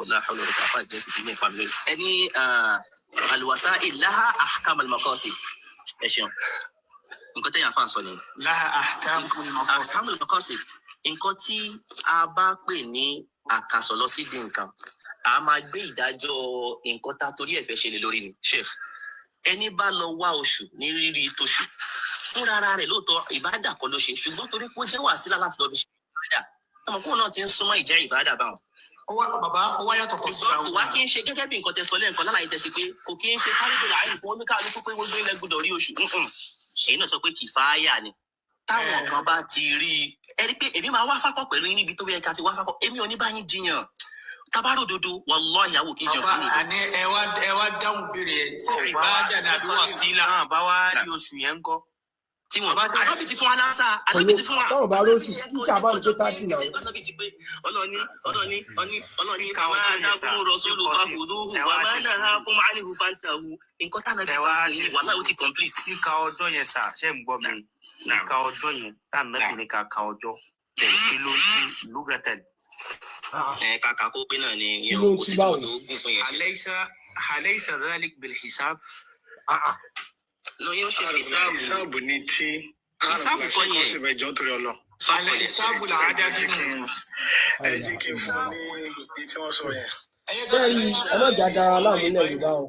la hawla wala quwwata illa billah ẹni alwasail laha ahkam almaqasid ẹ ṣeun nǹkan tẹ́yà fà sọ ni laha ahkam almaqasid nǹkan tí a bá pè ní àkàsọ̀ lọ sí di nǹkan a máa gbé ìdájọ́ nǹkan tá torí ẹ̀ fẹ́ ṣe lé lórí ni sheikh ẹni bá lọ wá oṣù ní rírí tóṣù fúnra ara rẹ̀ lóòótọ́ ìbádà kọ́ ló ṣe ṣùgbọ́n torí pé ó jẹ́ wàsílà láti lọ fi ṣe ìbádà ọmọ kóun náà ti ń súnmọ́ ìjẹ́ ìbádà báwọn. bàbá ó wá yàtọ̀ pọ̀ sí kò wá kí n ṣe gẹ́gẹ́ bí nǹkan tẹ sọ lẹ́ẹ̀kan lálàyé tẹ ṣe pé kò kí n ṣe fárídò láàyè fún oníkàlùkù pé gbogbo ilẹ̀ gbọdọ̀ rí oṣù èyí náà sọ pé kìfáyà ni táwọn kan bá ti rí i ẹ rí pé èmi máa wá fákọ̀ pẹ̀lú yín níbi tó yẹ ká ti wá fákọ̀ èmi ò ní bá yín jiyàn tabarò dodo wallahi àwò kí n jẹun nínú. àní ẹ wá dáhùn béèrè ẹ ṣé ìbádà nàbí wàsílà. bá wá rí oṣù yẹn ń kọ́. tí wọn alábì ti fún wa lásà alábì ti fún wa. táwọn bá lóṣù kí sábà ní pé 30 náà. ọlọ́ni kàwá dákún rọ̀ṣúlù fàhùdú wà máa ń dára kún máa ń hu fàǹtàhù nǹkan tá nàbí wà ní wàhálà ó ti complete. kíka ọjọ́ yẹn sà ṣe ń gbọ́ mi kíka ọjọ́ yẹn tá nàbí ní ká ka ọjọ́ tẹ̀sí ló ti lúgẹ̀tẹ̀lì. kàkà kó pé náà ni yẹn kò sí tí wọn tó gùn fún yẹn. alaysa dhalik bil hisab. lọ yóò ṣe ìsáàbù ní tí ìsáàbù kọ́ yẹn ṣe mẹjọ torí ọlọ. ìsáàbù làádá dín ní. ẹ jẹ́ kí n fún ní èyí tí wọ́n sọ yẹn. bẹ́ẹ̀ ni ọlọ́jà dára láàmú ilẹ̀ Yorùbá o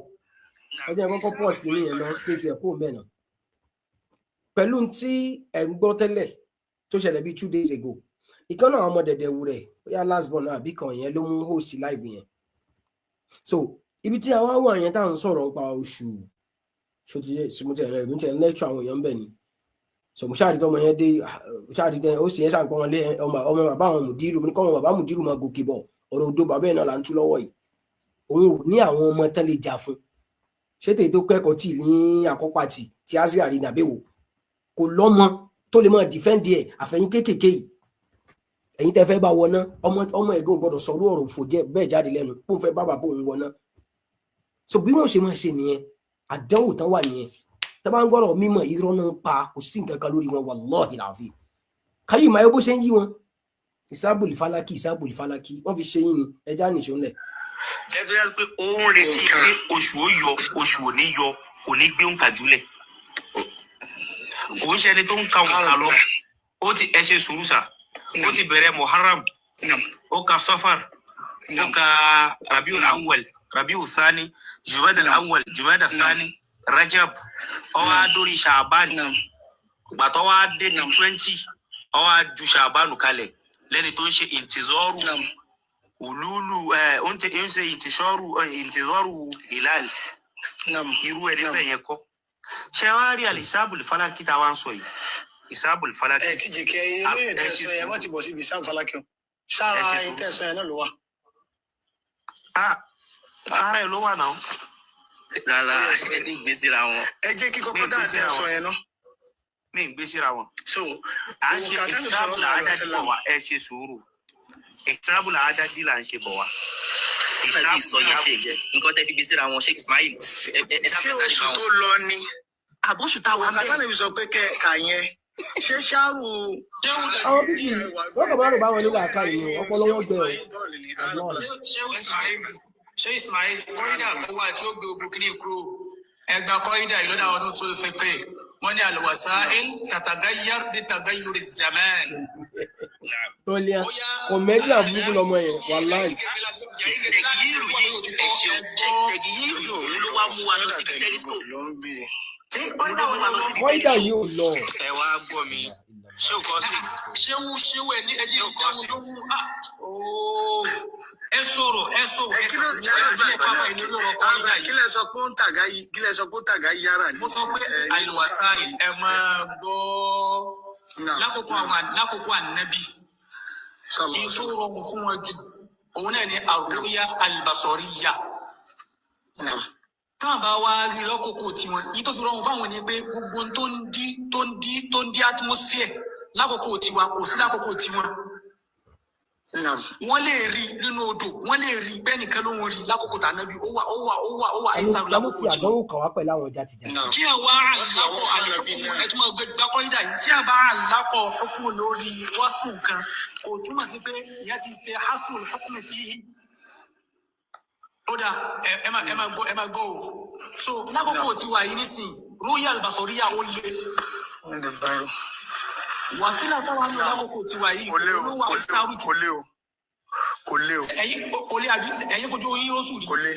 ọjọ́ ìkọ́kọ́ pọ́ọ̀sì kìíní yẹn lọ pé tiẹ̀ kó bẹ́ẹ̀ náà pẹ̀lú tí ẹ̀ ń gbọ́ tẹ́lẹ̀ tó ṣẹlẹ̀ bíi 2 days ago ìkan náà ọmọ Dedewure bóyá last born àbí kan yẹn ló mú host live yẹn so ibi tí àwa wà yẹn tá à ń sọ̀rọ̀ nípa oṣù ṣòtìyẹ sùmùtẹ̀ rẹ̀ èmi tẹ̀ ń lẹ́tọ̀ àwọn èèyàn bẹ̀ ni so mo ṣáàdì tọmọ yẹn dé ṣáàdì tẹ ó sì yẹn ṣàǹpọ̀ wọn lé ọmọ bàbá àwọn mùdírù ní kọ́mọ bàbá mùdírù máa gòkè bọ̀ ọ̀rọ̀ òdo bàbá yẹn náà là ń tú lọ́wọ́ yìí òun ò ní àwọn ọmọ tán lè jà fún ṣé tèyí tó kẹ́kọ̀ọ́ tì ní àkọ́pàtì tí Asiri nàbẹ̀wò kò lọ́mọ tó lè máa dìfẹ́ǹdì ẹ̀ àfẹ̀yìn kéékèèké yìí ẹ̀yin tẹ́ fẹ́ bá wọná ọmọ ẹ̀gbọ́n gbọ́dọ̀ sọ̀rọ̀ ọ̀rọ̀ òfò jẹ́ bẹ́ẹ̀ jáde lẹ́nu kó fẹ́ bá bàbá òun wọná so bí wọ́n ṣe máa ṣe nìyẹn àdánwò tán wà nìyẹn tẹ́ bá ń gbọ́dọ̀ mímọ̀ irọ́ náà pa kò sí nǹkan kan lórí wọn wallahi láàfin káyọ̀ máa yọ bó ṣe ń yí wọn ìsábòlì fálákì wọ́n fi ṣe yín ni ẹja nìṣó ńlẹ̀. ẹ tó yà pé ó ń retí pé oṣù ó yọ oṣù ò ní yọ kò ní gbé òǹkà jùlẹ̀ kò ń ṣe ẹni tó ń ka òǹkà lọ ó ti ẹ ṣe sùúrù sà ó ti bẹ̀rẹ̀ Muharram ó ka Safar ó ka Rabiul Awwal Rabiul Thani Jumada al-Awwal Jumada Thani Rajab ó wá dórí Sha'ban gbàtọ́ wá dé ní 20 ó wá ju Sha'ban kalẹ̀ lẹ́ni tó ń ṣe intizoru ululu onte ense intizaru hilal irú ẹni bẹ́ẹ̀ yẹn kọ́ ṣé wàá rí alisabul falaki tá a wá ń sọ yìí isabul falaki. ẹ ti jẹ kẹ ẹ lóye tẹsán ẹ wọn ti bọ síbi isabul falaki o sára ẹ tẹsán ẹ náà ló wà. ara ẹ ló wà náà. rárá ẹ ti gbé síra wọn. ẹ jẹ́ kí kọ́kọ́ dáhùn tẹsán yẹn náà. mi ń gbé síra wọn. so à ń ṣe isabul adadi bọ̀ wá ẹ ṣe sùúrù isabul adadi là ń ṣe bọ̀ wá. ìsàbù sọ yẹn ṣe jẹ nǹkan tẹ́ fi gbé síra wọn Sheikh Ismail. ṣé oṣù tó lọ ni àbóṣù táwọn kàtà lè fi sọ pé kà yẹn ṣé ṣáàrù. àwọn bíbí wọn kàn máa rò báwọn nílò àká yìí ọpọlọ wọn gbẹ ṣé Ismail kọ́ídà tó wà tí ó gbé ogun kìíní kúrò ẹgbà kọ́ídà yìí lọ́dà ọdún tó fi pé wọ́n ní al-wasa'il tataghayyar bi taghayyuri zaman. Toliat kọmẹdì àbúrú lọmọ yẹn wàláì. tẹ̀gìyìrì òun ló wá mú wa lọ sí telescope. kọ́ídà yìí ò lọ. ẹ wá gbọ́ mi ṣé o kọ́ sí. ṣéwú ẹ ní ẹjẹ ìdáhùn lóhùn ẹ sọ̀rọ̀ kí lẹ sọ pé ó ń tàgá yára ní. mo sọ pé al-wasa'il ẹ máa gbọ́ lákòókò ànábì èyí tó rọrùn fún wọn jù òun náà ní ar-ru'ya al-basariyya. táwọn bá wá rí lọ́kòókò tiwọn yìí tó fi rọrùn fáwọn ni pé gbogbo tó ń dí atmosphere lákòókò tiwa kò sí lákòókò tiwọn. wọ́n lè rí nínú odò wọ́n lè rí bẹ́ẹ̀ nìkan ló ń rí lákòókò tànábì ó wà àìsàn lákòókò tiwọn. àdánwò kàn wá pẹ̀lú àwọn ọjà tìjà. kí ẹ wá àlákọ̀ ẹ̀túnmọ̀ gbẹ́kọ̀ ìdá yìí tí a bá àlákọ̀ ọkùnrin lórí wọ́sùn kan kò túmọ̀ sí pé ìyá ti ṣe hasul ọkùnrin fi yí. ó dà ẹ máa gbọ́ o so lákòókò tiwa yìí nísìnyí ru'ya al-basariyya ó lé. wàsílà táwọn ní lákòókò tiwa yìí kò lé o ẹ̀yin fojú yín ó sùn rí. kò lé.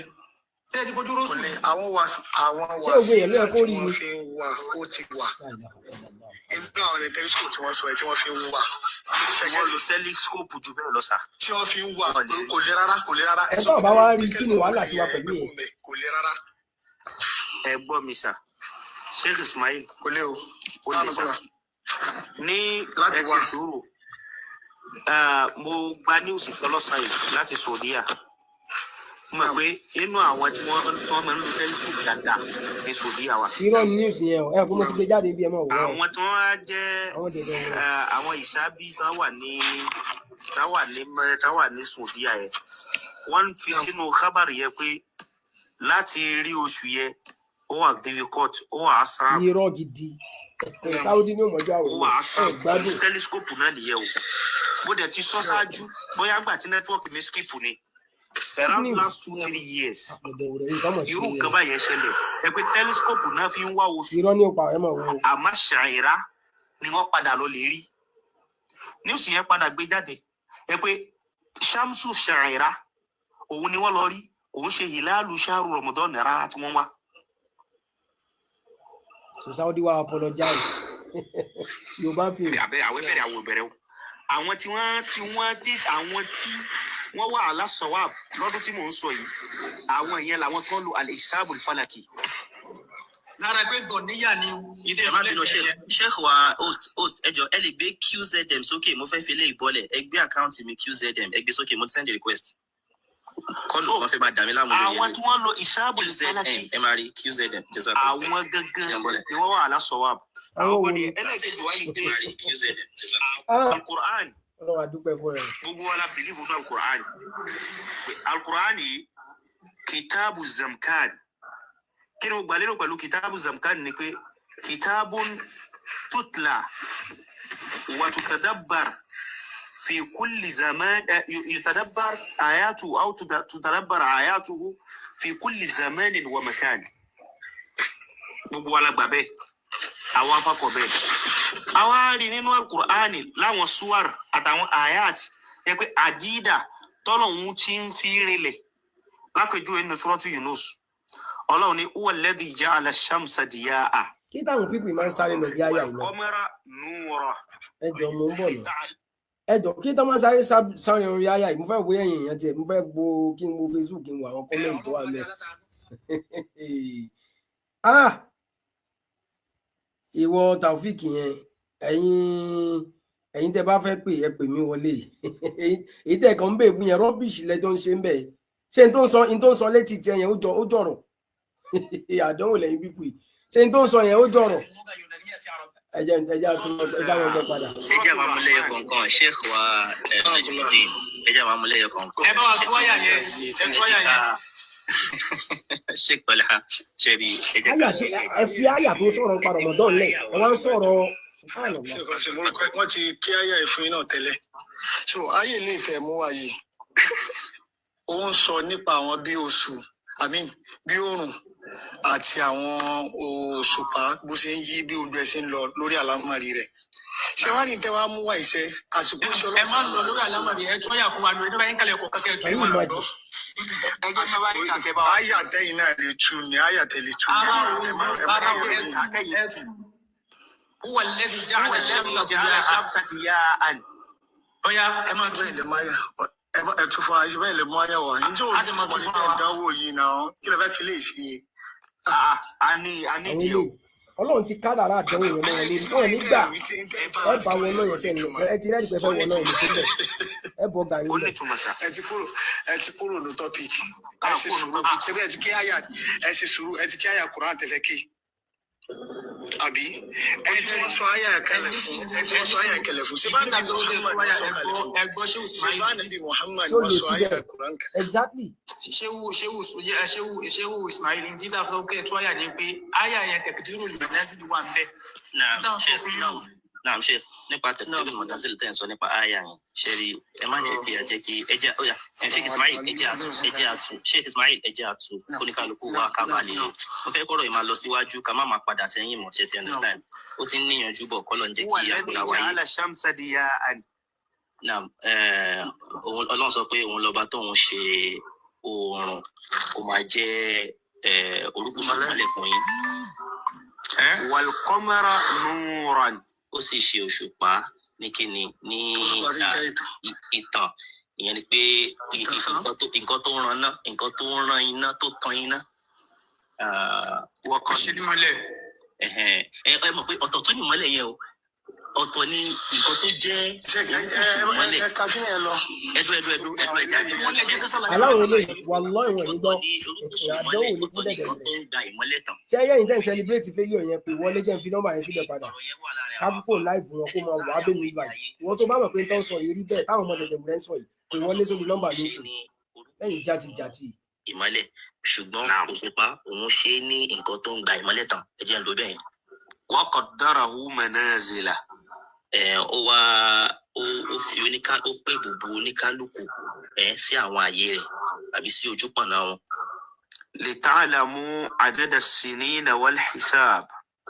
ṣé ẹ ti fojú ró sùn rí. àwọn ṣé ògbé yẹn ló yẹ kó rí ni. wọ́n fi ń wà ó ti wà nígbà àwọn ní telescope tí wọ́n sọ ẹ̀ tí wọ́n fi ń wà. wọ́n lo telescope jù bẹ́ẹ̀ lọ sà. tí wọ́n fi ń wà kò lè rárá. ẹ bá bá wa rí kí ni wàhálà ti wà pẹ̀lú yẹn. kò lè rárá. ẹ gbọ́ mi sà Sheikh Ismail. kò lè o. ó lè sà ní láti wá sùúrù mo gba news lọ́sàn yìí láti Saudiya mo mọ̀ pé inú àwọn tí wọ́n máa ń lo telescope dáadáa ní Saudiya wa. irọ́ ní news yẹn o ẹ kó mo ti gbé jáde bí ẹ mọ̀ wọ́n. àwọn tí wọ́n á jẹ́ àwọn ìsábí tí wọ́n wà ní Saudiya yẹn wọ́n fi sínú kábàrì yẹn pé láti rí oṣù yẹn ó wà difficult ó wà ásán. irọ́ gidi Saudi ní ọmọdé àwọn gbádùn telescope náà nìyẹn o bó dẹ̀ ti sọ ṣáájú bóyá gbà tí nẹ́tíwọ́ọ̀kì mi skip ni around last 2-3 years irú nǹkan báyẹn ṣẹlẹ̀ ẹ pé telescope náà fi ń wá oṣù irọ́ ní ọ̀pá ẹ̀ mọ̀ wọ́n. àmọ́ ṣàìrá ni wọ́n padà lọ lè rí news yẹn padà gbé jáde ẹ pé shamsu ṣàìrá òun ni wọ́n lọ rí òun ṣe hilalu ṣáàrù Ramadan rárá tí wọ́n wá. So Saudi wa apologize. Yorùbá fi. àwọn bẹ̀rẹ̀ àwọn bẹ̀rẹ̀ o àwọn tí wọ́n wà aláṣọwà lọ́dún tí mò ń sọ yìí àwọn ìyẹn làwọn tó ń lo al-hisabul falaki. lára pé dọ̀níyà ni ilé ẹ má bínú Sheikh wa host ẹjọ ẹ lè gbé QZM sókè mo fẹ́ fi lé ìbọlẹ̀ ẹ gbé àkáǹtì mi QZM ẹ gbé sókè mo ti send request. kọ́lù kan fẹ́ máa dà mí láàmú lórí àwọn tí wọ́n lo hisabul falaki ẹ máa rí QZM àwọn gangan ni wọ́n wà aláṣọwà. àwọn kan ní ẹlẹ́gẹ̀dẹ̀ wáyé pé al-Qur'an ọlọ́wà dúpẹ́ fún ẹ. gbogbo wa la believe ní al-Qur'an al-Qur'an yìí kitabu zamkan kí ni o gbà lérò pẹ̀lú kitabu zamkan ni pé kitabun tutla wa tutadabbar في كل زمان يتدبر آياته أو تتدبر آياته في كل زمان ومكان. gbogbo alágbàbẹ àwọn afakọbẹ àwa rí nínú alukur'ani láwọn suwar àtàwọn ayat yẹ pé àdídà tọ́lọ́hún ti ń fi rinlẹ̀ lápẹjù ẹnu suratu Yunus Ọlọ́run ní huwa alladhi ja'ala ash-shamsa diya'a. kí táwọn pípì máa ń sáré lọ bí àyà ìlọ. qamara nura. ẹ jọ mo ń bọ̀ lọ. ẹjọ kí tó máa sáré orí àyà yìí mo fẹ́ wo ẹ̀yìn èèyàn tiẹ̀ mo fẹ́ wo kí n wo Facebook kí n wo àwọn kọ́mẹ́ǹtì tó wà mẹ́. Ìwọ Taofik yẹn ẹ̀yin tẹ́ bá fẹ́ pè ẹ pè mí wọlé èyí tẹ́ kàn ń bè mí yẹn rọ́bìṣì lẹ́jọ́ ń ṣe ń bẹ̀ ṣé n tó ń sọ létí tiẹ̀ yẹn ó jọ̀rọ̀ àdánwò lẹ́yìn pípù yìí ṣé n tó ń sọ yẹn ó jọ̀rọ̀ ẹjẹ wọn gbọ́ padà. ẹjẹ máa mú lẹ́yọ kọ̀ọ̀kan Sheikh wa Najmuddin ẹjẹ máa mú lẹ́yọ kọ̀ọ̀kan. ẹ bá wa tú àyà yẹn Sheikh Toliat ṣẹbi ẹjẹ ká. ẹ fi àyà tó sọ̀rọ̀ nípa Ramadan lẹ̀ ẹ wá ń sọ̀rọ̀. wọ́n ti kí àyà ìfún iná tẹ́lẹ̀ so ayé ilé ìtẹ̀ mú wáyé ó ń sọ nípa àwọn bí oṣù bí oòrùn àti àwọn òṣùpá bó ṣe ń yí bí ojú ẹ ṣe ń lọ lórí àlámọ̀rí rẹ̀ ṣé wàá ní tẹ́ wàá mú wá iṣẹ́ àsìkò iṣẹ́ ọlọ́sàn. ẹ má lọ lórí àlámọ̀rí ẹ tún yà fún wa lórí ẹ bá yín kalẹ̀ kọ̀ kẹ́kẹ́ tún wọn lọ. àyà tẹ́yìn náà lè tú ni àyà tẹ́lẹ̀ tú ni. ara wo ẹ tú huwa alladhi ja'ala ash-shamsa diya'an. Ọya ẹ má tún ilẹ̀ máyà ẹ tún fún àyè bẹ́ẹ̀ lè mú àyà wá níjẹ́ òní tí mo ti bẹ́ẹ̀ dánwò yìí náà kí lè fẹ́ fi lè ṣe. a ní di o. Ọlọ́run ti kádàrá àdánwò yẹn mọ́ wọn lórí wọn nígbà ẹ bá wọn náà yẹn sẹ́ni ẹ ti rẹ́ẹ̀dì pẹ́pẹ́ wọn náà yẹn sílẹ̀ ẹ bọ̀ gàrí lẹ̀. ẹ ti kúrò ní tọ́pìkì ẹ ṣe sùúrù ṣe bí ẹ ti kí àyà Kùránì tẹ́lẹ̀ kí àbí ẹ tí wọ́n sọ àyà kẹlẹ̀ fún ṣé bá níbi Muhammad sọ kalẹ̀ fún ṣé bá níbi Muhammad wọ́n sọ àyà Kùránì kalẹ̀. Exactly. ṣéwù Ismail ní dídá sọ pé tó àyà ní pé àyà yẹn tẹ̀kídìrú lùmọ̀nẹ́sìlì wà ń bẹ̀. Naam Sheikh nípa tẹ̀kídìrú lùmọ̀nẹ́sìlì tẹ̀ ń sọ nípa àyà yẹn ṣe rí ẹ má jẹ́ kí ẹjẹ́ kí ẹjẹ́ ọ̀yà Sheikh Ismail ẹjẹ́ àtú Sheikh Ismail ẹjẹ́ àtú kóníkàlùkù wa ká bá lè mo fẹ́ kọ́rọ̀ yìí máa lọ síwájú ká má máa padà sẹ́yìn mọ́ ṣe ti understand ó ti ń níyànjú bọ̀ kọ́ ló ń jẹ́ kí àgbọ̀lá wáyé. Naam Ọlọ́run sọ pé òun lọ́ba tóun ṣe oòrùn kó máa jẹ́ orúkúsù mọ́lẹ̀ fún yín. wal qamara nuran ó sì ṣe òṣùpá ní kíni ní ìtàn ìyẹn ni pé nǹkan tó ran iná nǹkan tó ran iná tó tan iná. wọ́n kàn ṣe ní mọ́lẹ̀. ẹ mọ̀ pé ọ̀tọ̀ tó ní mọ́lẹ̀ yẹn o ọ̀tọ̀ ní nǹkan tó jẹ́ mọ́lẹ̀. ẹdú aláwọ̀ ilé wàlọ́ ìwọ̀n nígbọ́ àdánwò ní fún Dedewure. ṣé ẹyẹ yìí tẹ̀ ń sẹlẹ̀bírẹ̀tì fẹ́lẹ̀ yẹn pé wọlé jẹ́ ń fi nọ́mbà yẹn sílẹ̀ padà kábùkù láìfù wọn kó máa wà á bẹ́ẹ̀ nígbà yìí ìwọ́n tó bá mọ̀ pé ń tán sọ yìí rí bẹ́ẹ̀ táwọn ọmọ Dedewure ń sọ yìí pé wọlé sórí nọ́mbà lóṣù lẹ́yìn játijàti. ìmọ́lẹ̀ ṣùgbọ́n òṣùpá òun ṣe ní nǹkan tó ń gba ìmọ́lẹ̀ tán ẹ jẹ́ ń lo bẹ́ẹ̀. wa qaddarahu manazila. Ó fi ó pé gbogbo oníkálukú sí àwọn ààyè rẹ̀ àbí sí ojúpọ̀nà wọn. lita'lamu adada as-sinina wal hisab.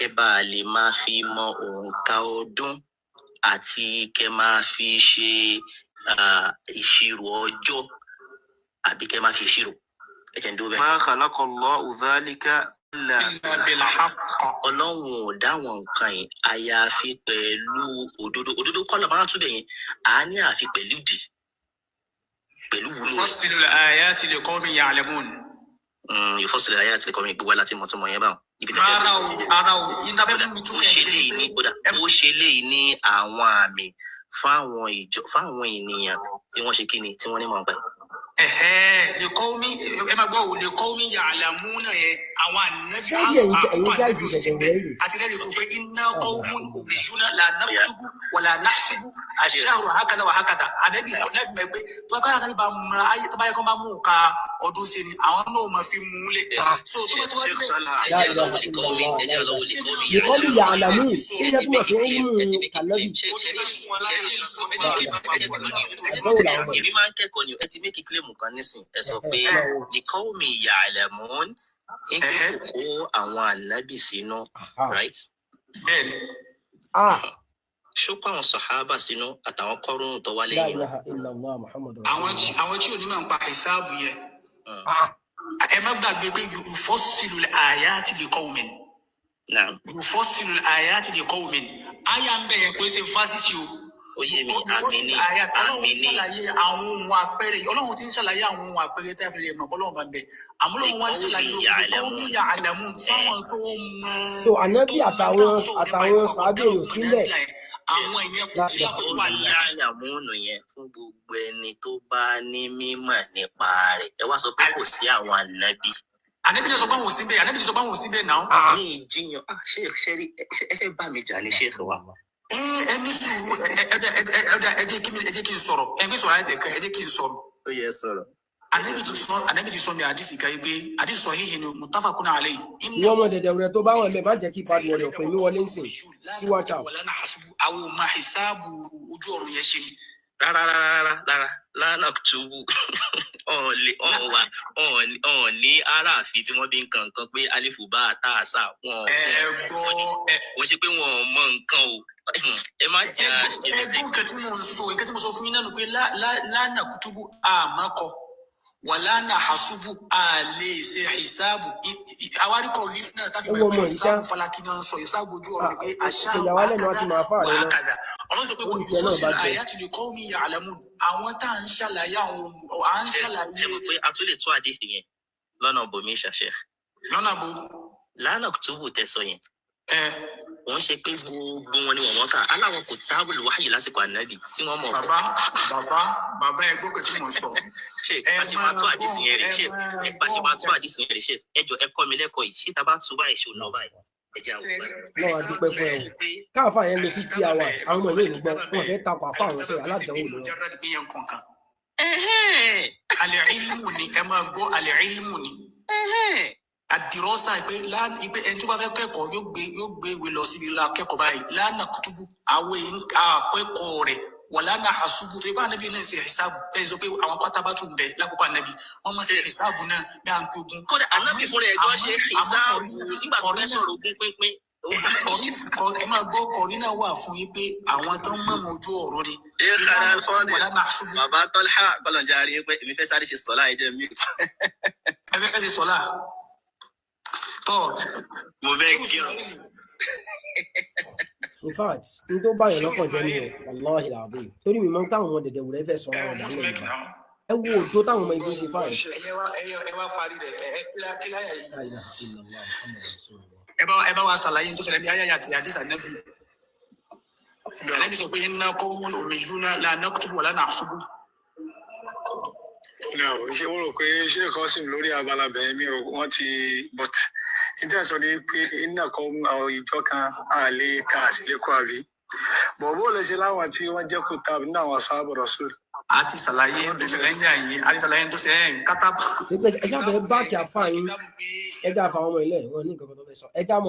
ẹ bá a lè máa fi mọ òǹkà ọdún àti kẹ́ máa fi ṣe ìṣirò ọjọ́ àbí kẹ́ máa fi ìṣirò ẹ jẹ́ ń dúró bẹ́ẹ̀. ma khalaqa Allahu dhalika illa bil haqq. Ọlọ́run ò dáwọn nǹkan yìí àyàfi pẹ̀lú òdodo kọ́ lọ́ba tún bẹ̀ yẹn à ní àfi pẹ̀lú ìdí pẹ̀lú wúlò. Yufassilul ayati liqawmin ya'lamun. Yufassilul ayati liqawmin gbogbo láti mọ̀ tó mọ̀ yẹn báwọn. ara o ìtafẹ́ mi tún ó ṣe léyìí ní àwọn àmì fáwọn ènìyàn tí wọ́n ṣe kí ni tí wọ́n ní mọ̀ nípa ẹ̀. liqawmin ẹ máa gbọ́ liqawmin ya'lamuna yẹn àwọn ànábì àkọ́kọ́ ànábì òsínbẹ̀ àti lẹ́yìn fún pé inna qawmun ummiyuna la naktubu wa la nahsibu ash-shahra hakadha wa hakadha ànábì lẹ́yìn mẹ́ pé tó bá káyọ̀ bá mú ayé tó bá yẹ kó bá mú ka ọdún sí ni àwọn náà máa fi mú lé. so tó bá tó bá dé Liqawmin ya'lamun ṣé ìyẹn túmọ̀ sí wọ́n mú kànábì. èmi máa ń kẹ́kọ̀ọ́ ni ẹ ti mékì kílèmù kan nísìn ẹ sọ pé liqawmin ya'lamun ń kó àwọn ànábì sínú right. ṣó kó àwọn sàhábà sínú àtàwọn kọ́rùn tó wá lẹ́yìn àwọn tí ò ní máa ń pa ìsáàbù yẹn ẹ má gbàgbé pé yufassilul ayati liqawmin yufassilul ayati liqawmin àyà ń bẹ̀ yẹn pé ṣe fásitì o Oye mi, Ọlọ́run ti ṣàlàyé àwọn ohun àpẹẹrẹ. Ọlọ́run ti ń ṣàlàyé àwọn ohun àpẹẹrẹ tá a fi lè mọ̀ bọ́lọ́run bá ń bẹ. Àmọ́ Ọlọ́run wá ń ṣàlàyé ohun ya'lamu fáwọn tó mọ̀. So ànábì àtàwọn sàábẹ̀ yóò sílẹ̀. Àwọn ìyẹn kò sí àkókò wà láti. Ya'lamu yẹn fún gbogbo ẹni tó bá ní mímọ̀ nípa rẹ̀. Ẹ wá sọ pé kò sí àwọn ànábì. Ànábì sọ pé àwọn ò sí bẹ́ẹ̀, ànábì sọ pé àwọn ò sí bẹ́ẹ̀ náà. Ní ìjiyàn, ṣé ẹ fẹ́ bá mi jà ní ṣéèkì wa? Ẹni sùúrù ẹ jẹ́ kí n sọ̀rọ̀. Ẹgbẹ́ sọ̀rọ̀ ayẹ̀dẹ̀kẹ́ ẹ jẹ́ kí n sọ̀rọ̀. Ó yẹ sọ̀rọ̀. Ànábì ti sọ mi àdìsí kan yìí pé àdìsí sahih ni muttafaqun alayhi. Ìwọ ọmọ Dedewure tó bá wọn lẹ má jẹ́ kí padì ọ̀rẹ́ ọ̀pẹ̀ mi wọlé ń sìn sí WhatsApp. Àwọn ọmọ hisabu ojú ọ̀run yẹn ṣe ni. Rárá lánàá túbú ọ̀n ní aráàfin tí wọ́n bí nǹkan kan pé alifu bá àtàṣà wọ́n ṣe pé wọ́n mọ nǹkan o. Ẹ má jẹ́ ẹgbẹ́ nǹkan tí mo sọ fún yín náà pé lánàá kútúbù àmọ́kọ wà lánàá hasubu àlè ṣe hisabu àwárìkọ rí náà táfi mọ̀ pé hisabu falaki náà ń sọ hisabu ojú ọ̀run pé àṣà wàkàdà ọlọ́run sọ pé wọ́n yóò sọ sí àyà tí lè kọ́ mi ya'lamun àwọn tá à ń ṣàlàyé àwọn à ń ṣàlàyé. Ẹ mọ̀ pé a tún lè tún àdéhùn yẹn lọ́nà bòmí ṣàṣẹ. Lọ́nà bò. Lánàá túbú tẹ̀sọ yẹn. Wọ́n ṣe pé gbogbo wọn ni wọ́n kà aláwọn kò tábìlì wáyé lásìkò ànábì tí wọ́n mọ̀. Bàbá ẹ gbọ́ tí mo sọ. Ṣé pàṣípà tó àdìsí yẹn rè ṣe pàṣípà tó àdìsí yẹn rè ṣe ẹjọ ẹ kọ́ mi lẹ́kọ̀ọ́ yìí ṣé tá a bá tún báyìí ṣe ò lọ báyìí ẹjẹ àwọn ọgbà. Náà wàá dúpẹ́ fún ẹ o. Káàfà yẹn lo 50 hours àwọn ọmọ ìlú ìlú gbọ́ wọn fẹ́ takò àfọ àwọn ṣe aládàáwò lọ. Al-ilmu ni ẹ máa gbọ́ al-ilmu ni. Àdìrọ́sà pé ẹni tó bá fẹ́ kẹ́kọ̀ọ́ yóò gbé ìwé lọ síbi ilé akẹ́kọ̀ọ́ báyìí lánàá kutubu àwọn akẹ́kọ̀ọ́ rẹ̀ wà lánàá hasubu tó ibà ànábì náà ṣe hisabu bẹ́ẹ̀ sọ pé àwọn pátá bá tún bẹ̀ lákòókò ànábì wọ́n máa ṣe hisabu náà bí à ń gbógun. Kódà ànábì fúnra ẹ̀ gan ṣe hisabu nígbà tó fẹ́ sọ̀rọ̀ ogún pínpín. Ẹ máa gbọ́ kọ̀rí náà wà fún yín pé àwọn tó ń mọ̀mọ́ ojú ọ̀rọ̀ ni. Bàbá Tọ́lá kọlọ̀njà rí pé èmi fẹ́ sáré ṣe sọ́lá ẹ̀jẹ̀ mi. Ẹ fẹ́ ṣe sọ́lá. Mo bẹ kí ọ. In fact n tó báyọ̀ lọ́kàn jẹ́ ni o wallahi alazim torí mi mọ táwọn ọmọ Dedewure fẹ́ sọ ọ̀rọ̀ ìdálẹ́ ìgbà ẹ wo òjò táwọn ọmọ ibi ń ṣe fáyọ̀. Ẹ wá parí rẹ̀ kí láyà yìí. Ẹ bá wa ṣàlàyé tó ṣẹlẹ̀ bí ayáyà àti àdìsá nẹ́bí. Ànábì sọ pé inna qawmun ummiyuna la naktubu wa la nahsubu. Ṣé wọ́n rò pé ṣé kan sì lórí abala bẹ̀rẹ̀ mi wọ́n ti but ìtẹ̀sọ́ ni pé iná kan àwọn ìjọ kan àlè ká àsìlẹ́kọ̀ọ́ àbí bọ̀bọ̀ lè ṣe láwọn tí wọ́n jẹ́ kó tàbí ní àwọn ashabu rasul. Àti ṣàlàyé tó ṣẹlẹ̀ ń yà yín àti ṣàlàyé tó ṣe ń kátà. Ẹ jábọ̀ ẹ báàkì àfáà yín ẹ já àfáà ọmọ ilé wọn ní nǹkan kan tó fẹ́ sọ ẹ já mọ.